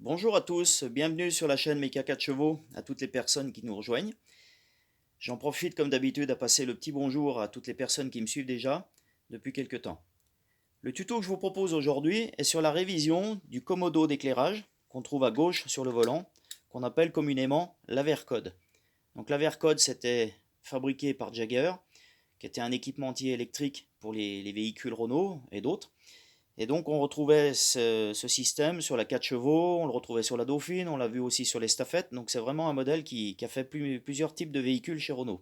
Bonjour à tous, bienvenue sur la chaîne Méca 4 chevaux, à toutes les personnes qui nous rejoignent. J'en profite comme d'habitude à passer le petit bonjour à toutes les personnes qui me suivent déjà depuis quelques temps. Le tuto que je vous propose aujourd'hui est sur la révision du commodo d'éclairage qu'on trouve à gauche sur le volant, qu'on appelle communément l'Avercode. Donc l'Avercode c'était fabriqué par Jaguar, qui était un équipementier électrique pour les véhicules Renault et d'autres. Et donc on retrouvait ce système sur la 4 chevaux, on le retrouvait sur la Dauphine, on l'a vu aussi sur les Staffettes. Donc c'est vraiment un modèle qui a fait plusieurs types de véhicules chez Renault.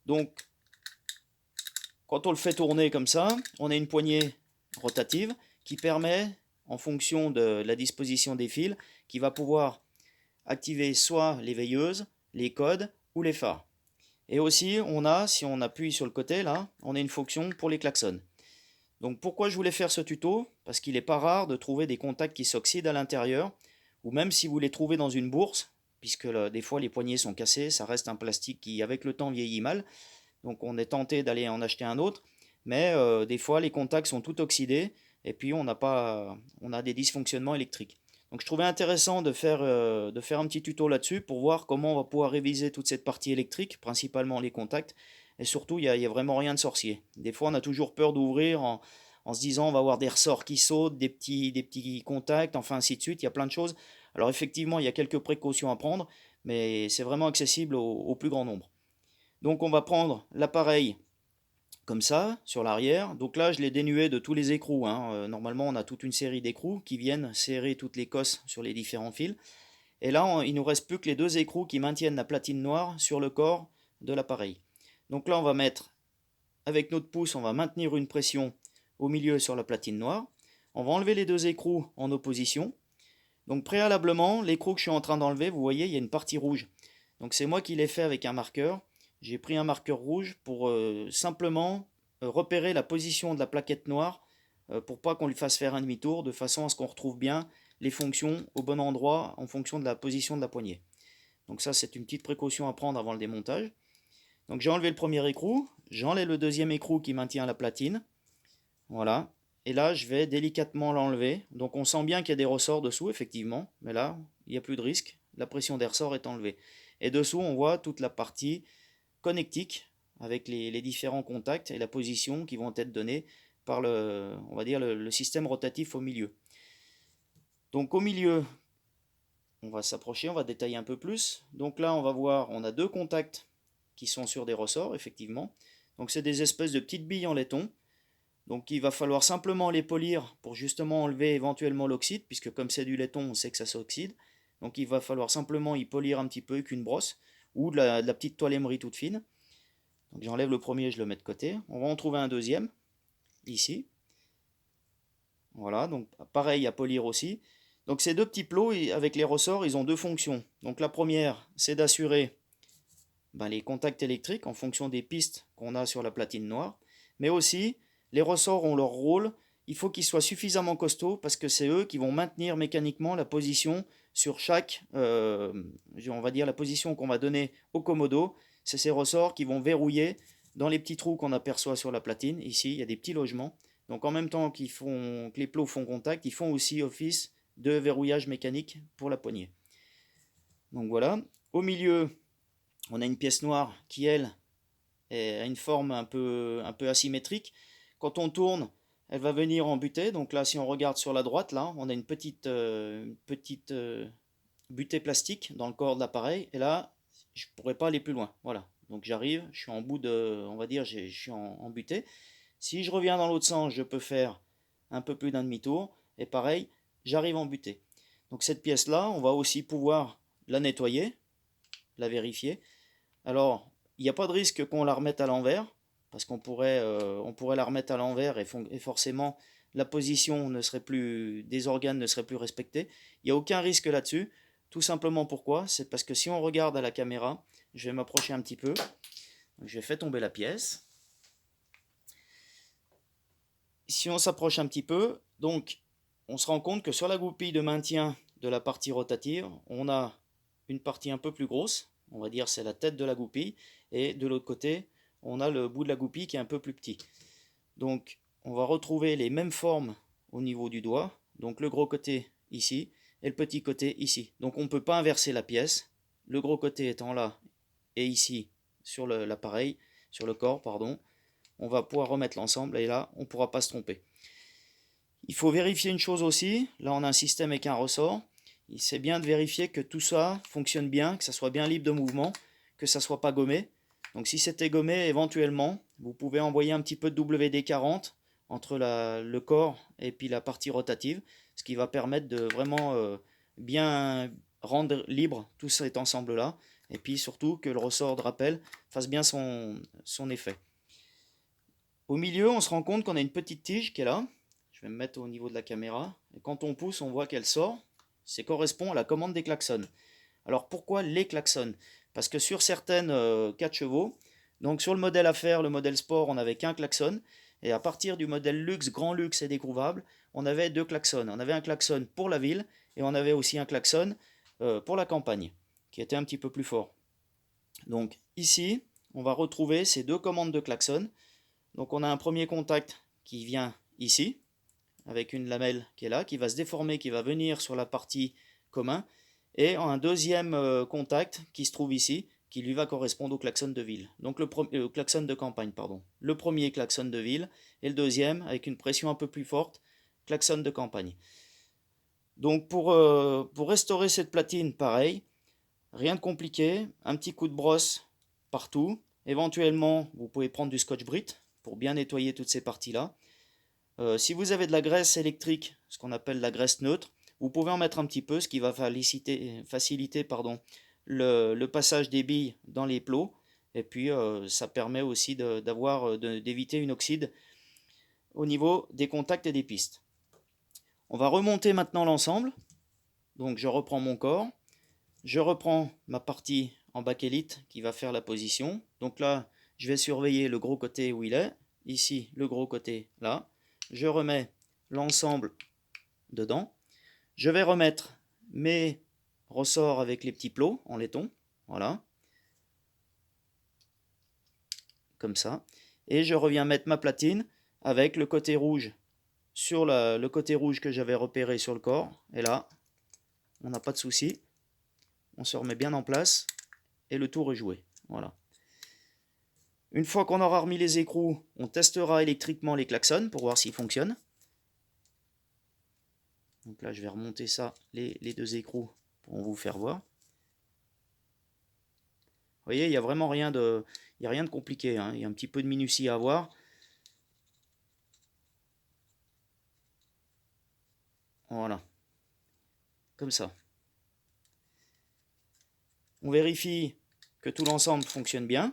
Donc quand on le fait tourner comme ça, on a une poignée rotative qui permet, en fonction de la disposition des fils, qui va pouvoir activer soit les veilleuses, les codes ou les phares. Et aussi on a, si on appuie sur le côté là, on a une fonction pour les klaxons. Donc pourquoi je voulais faire ce tuto? Parce qu'il n'est pas rare de trouver des contacts qui s'oxydent à l'intérieur, ou même si vous les trouvez dans une bourse, puisque des fois les poignées sont cassées, ça reste un plastique qui avec le temps vieillit mal, donc on est tenté d'aller en acheter un autre, mais des fois les contacts sont tout oxydés, et puis on a des dysfonctionnements électriques. Donc je trouvais intéressant de faire un petit tuto là-dessus pour voir comment on va pouvoir réviser toute cette partie électrique, principalement les contacts, et surtout il y a vraiment rien de sorcier. Des fois on a toujours peur d'ouvrir en se disant on va avoir des ressorts qui sautent, des petits contacts, enfin ainsi de suite, il y a plein de choses. Alors effectivement il y a quelques précautions à prendre, mais c'est vraiment accessible au plus grand nombre. Donc on va prendre l'appareil comme ça, sur l'arrière. Donc là, je l'ai dénué de tous les écrous, hein. Normalement, on a toute une série d'écrous qui viennent serrer toutes les cosses sur les différents fils. Et là, il nous reste plus que les deux écrous qui maintiennent la platine noire sur le corps de l'appareil. Donc là, on va mettre, avec notre pouce, on va maintenir une pression au milieu sur la platine noire. On va enlever les deux écrous en opposition. Donc préalablement, l'écrou que je suis en train d'enlever, vous voyez, il y a une partie rouge. Donc c'est moi qui l'ai fait avec un marqueur. J'ai pris un marqueur rouge pour simplement repérer la position de la plaquette noire pour pas qu'on lui fasse faire un demi-tour, de façon à ce qu'on retrouve bien les fonctions au bon endroit en fonction de la position de la poignée. Donc ça, c'est une petite précaution à prendre avant le démontage. Donc j'ai enlevé le premier écrou, j'enlève le deuxième écrou qui maintient la platine. Voilà. Et là, je vais délicatement l'enlever. Donc on sent bien qu'il y a des ressorts dessous, effectivement. Mais là, il n'y a plus de risque. La pression des ressorts est enlevée. Et dessous, on voit toute la partie connectique avec les différents contacts et la position qui vont être données par on va dire le système rotatif au milieu. Donc au milieu, on va s'approcher, on va détailler un peu plus. Donc là, on va voir, on a deux contacts qui sont sur des ressorts, effectivement. Donc c'est des espèces de petites billes en laiton. Donc il va falloir simplement les polir pour justement enlever éventuellement l'oxyde, puisque comme c'est du laiton, on sait que ça s'oxyde. Donc il va falloir simplement y polir un petit peu avec une brosse ou de la petite toile émerie toute fine. Donc j'enlève le premier, je le mets de côté. On va en trouver un deuxième, ici. Voilà, donc pareil à polir aussi. Donc ces deux petits plots, avec les ressorts, ils ont deux fonctions. Donc la première, c'est d'assurer les contacts électriques en fonction des pistes qu'on a sur la platine noire. Mais aussi, les ressorts ont leur rôle. Il faut qu'ils soient suffisamment costauds parce que c'est eux qui vont maintenir mécaniquement la position sur chaque, on va dire la position qu'on va donner au commodo. C'est ces ressorts qui vont verrouiller dans les petits trous qu'on aperçoit sur la platine. Ici, il y a des petits logements. Donc en même temps que les plots font contact, ils font aussi office de verrouillage mécanique pour la poignée. Donc voilà. Au milieu, on a une pièce noire qui, elle, a une forme un peu asymétrique. Quand on tourne, elle va venir en butée. Donc là, si on regarde sur la droite, là, on a une petite butée plastique dans le corps de l'appareil. Et là, je ne pourrais pas aller plus loin. Voilà. Donc j'arrive, je suis en bout de, on va dire, je suis en butée. Si je reviens dans l'autre sens, je peux faire un peu plus d'un demi-tour. Et pareil, j'arrive en butée. Donc cette pièce-là, on va aussi pouvoir la nettoyer, la vérifier. Alors, il n'y a pas de risque qu'on la remette à l'envers, parce on pourrait la remettre à l'envers et forcément la position ne serait plus, des organes ne serait plus respectée. Il n'y a aucun risque là-dessus. Tout simplement pourquoi? C'est parce que si on regarde à la caméra, je vais m'approcher un petit peu. Je vais faire tomber la pièce. Si on s'approche un petit peu, donc on se rend compte que sur la goupille de maintien de la partie rotative, on a une partie un peu plus grosse, on va dire c'est la tête de la goupille, et de l'autre côté, on a le bout de la goupille qui est un peu plus petit. Donc on va retrouver les mêmes formes au niveau du doigt, donc le gros côté ici, et le petit côté ici. Donc on ne peut pas inverser la pièce, le gros côté étant là et ici sur l'appareil, sur le corps, pardon. On va pouvoir remettre l'ensemble et là, on ne pourra pas se tromper. Il faut vérifier une chose aussi, là on a un système avec un ressort, c'est bien de vérifier que tout ça fonctionne bien, que ça soit bien libre de mouvement, que ça ne soit pas gommé. Donc si c'était gommé, éventuellement, vous pouvez envoyer un petit peu de WD-40 entre le corps et puis la partie rotative, ce qui va permettre de vraiment bien rendre libre tout cet ensemble-là, et puis surtout que le ressort de rappel fasse bien son effet. Au milieu, on se rend compte qu'on a une petite tige qui est là. Je vais me mettre au niveau de la caméra. Et quand on pousse, on voit qu'elle sort. Ça correspond à la commande des klaxons. Alors pourquoi les klaxons? Parce que sur certaines 4 chevaux, donc sur le modèle affaires, le modèle sport, on n'avait qu'un klaxon. Et à partir du modèle luxe, grand luxe et découvrable, on avait 2 klaxons. On avait un klaxon pour la ville et on avait aussi un klaxon pour la campagne, qui était un petit peu plus fort. Donc ici, on va retrouver ces 2 commandes de klaxon. Donc on a un premier contact qui vient ici, avec une lamelle qui est là, qui va se déformer, qui va venir sur la partie commun, et un deuxième contact qui se trouve ici, qui lui va correspondre au klaxon de ville. Donc le klaxon de campagne, pardon. Le premier klaxon de ville, et le deuxième, avec une pression un peu plus forte, klaxon de campagne. Donc pour restaurer cette platine, pareil, rien de compliqué, un petit coup de brosse partout. Éventuellement, vous pouvez prendre du Scotch-Brite pour bien nettoyer toutes ces parties-là. Si vous avez de la graisse électrique, ce qu'on appelle la graisse neutre, vous pouvez en mettre un petit peu, ce qui va faciliter le passage des billes dans les plots. Et puis ça permet aussi d'éviter une oxyde au niveau des contacts et des pistes. On va remonter maintenant l'ensemble. Donc je reprends mon corps. Je reprends ma partie en bakélite qui va faire la position. Donc là, je vais surveiller le gros côté où il est. Ici, le gros côté là. Je remets l'ensemble dedans. Je vais remettre mes ressorts avec les petits plots en laiton. Voilà. Comme ça. Et je reviens mettre ma platine avec le côté rouge sur le côté rouge que j'avais repéré sur le corps. Et là, on n'a pas de souci. On se remet bien en place et le tour est joué. Voilà. Une fois qu'on aura remis les écrous, on testera électriquement les klaxons pour voir s'ils fonctionnent. Donc là, je vais remonter ça, les 2 écrous, pour vous faire voir. Vous voyez, il n'y a vraiment rien de compliqué, hein. Il y a un petit peu de minutie à avoir. Voilà. Comme ça. On vérifie que tout l'ensemble fonctionne bien.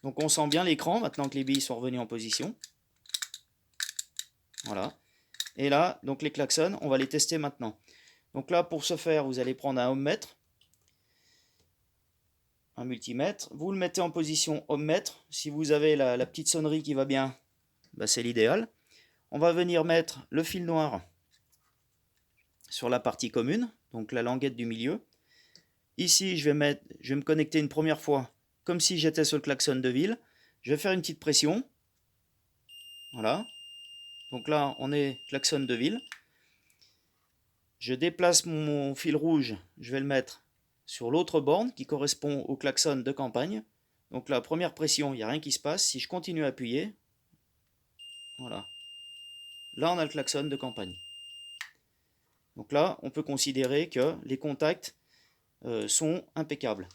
Donc on sent bien l'écran maintenant que les billes sont revenues en position. Voilà. Et là, donc les klaxons, on va les tester maintenant. Donc là, pour ce faire, vous allez prendre un ohmmètre, un multimètre. Vous le mettez en position ohmmètre. Si vous avez la petite sonnerie qui va bien, bah c'est l'idéal. On va venir mettre le fil noir sur la partie commune, donc la languette du milieu. Ici, je vais me connecter une première fois, comme si j'étais sur le klaxon de ville. Je vais faire une petite pression. Voilà. Donc là, on est klaxon de ville. Je déplace mon fil rouge, je vais le mettre sur l'autre borne qui correspond au klaxon de campagne. Donc la première pression, il n'y a rien qui se passe. Si je continue à appuyer, voilà. Là, on a le klaxon de campagne. Donc là, on peut considérer que les contacts sont impeccables.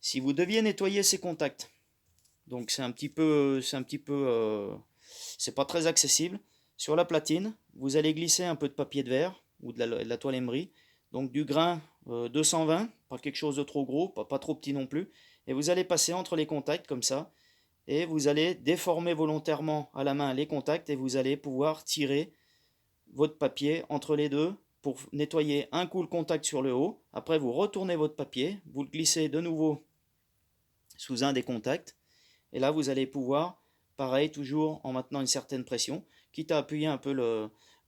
Si vous deviez nettoyer ces contacts, donc c'est pas très accessible. Sur la platine, vous allez glisser un peu de papier de verre ou de la toile emery, donc du grain 220, pas quelque chose de trop gros, pas trop petit non plus, et vous allez passer entre les contacts comme ça, et vous allez déformer volontairement à la main les contacts et vous allez pouvoir tirer votre papier entre les deux pour nettoyer un coup le contact sur le haut. Après, vous retournez votre papier, vous le glissez de nouveau sous un des contacts, et là vous allez pouvoir, pareil, toujours en maintenant une certaine pression, quitte à appuyer un peu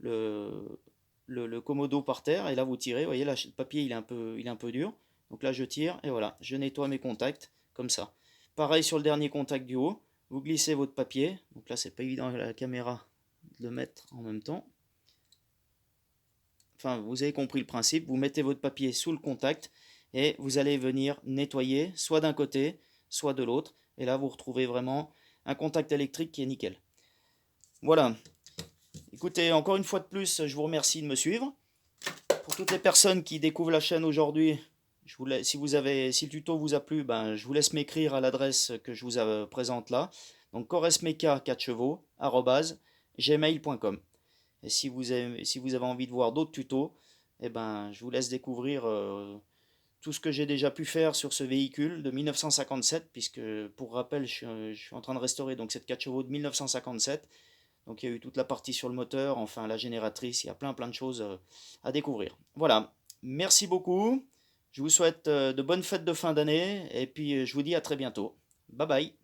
le commodo par terre, et là vous tirez, vous voyez là le papier il est un peu dur, donc là je tire, et voilà, je nettoie mes contacts, comme ça. Pareil sur le dernier contact du haut, vous glissez votre papier, donc là c'est pas évident avec la caméra de le mettre en même temps. enfin vous avez compris le principe, vous mettez votre papier sous le contact et vous allez venir nettoyer soit d'un côté, soit de l'autre. Et là vous retrouvez vraiment un contact électrique qui est nickel. Voilà, écoutez, encore une fois de plus, je vous remercie de me suivre. Pour toutes les personnes qui découvrent la chaîne aujourd'hui, si le tuto vous a plu, ben, je vous laisse m'écrire à l'adresse que je vous présente là. Donc coresmeca 4 chevaux @gmail.com. Et si vous avez envie de voir d'autres tutos, eh ben, je vous laisse découvrir tout ce que j'ai déjà pu faire sur ce véhicule de 1957, puisque pour rappel, je suis en train de restaurer donc cette 4 chevaux de 1957. Donc il y a eu toute la partie sur le moteur, enfin la génératrice, il y a plein de choses à découvrir. Voilà, merci beaucoup. Je vous souhaite de bonnes fêtes de fin d'année et puis je vous dis à très bientôt. Bye bye.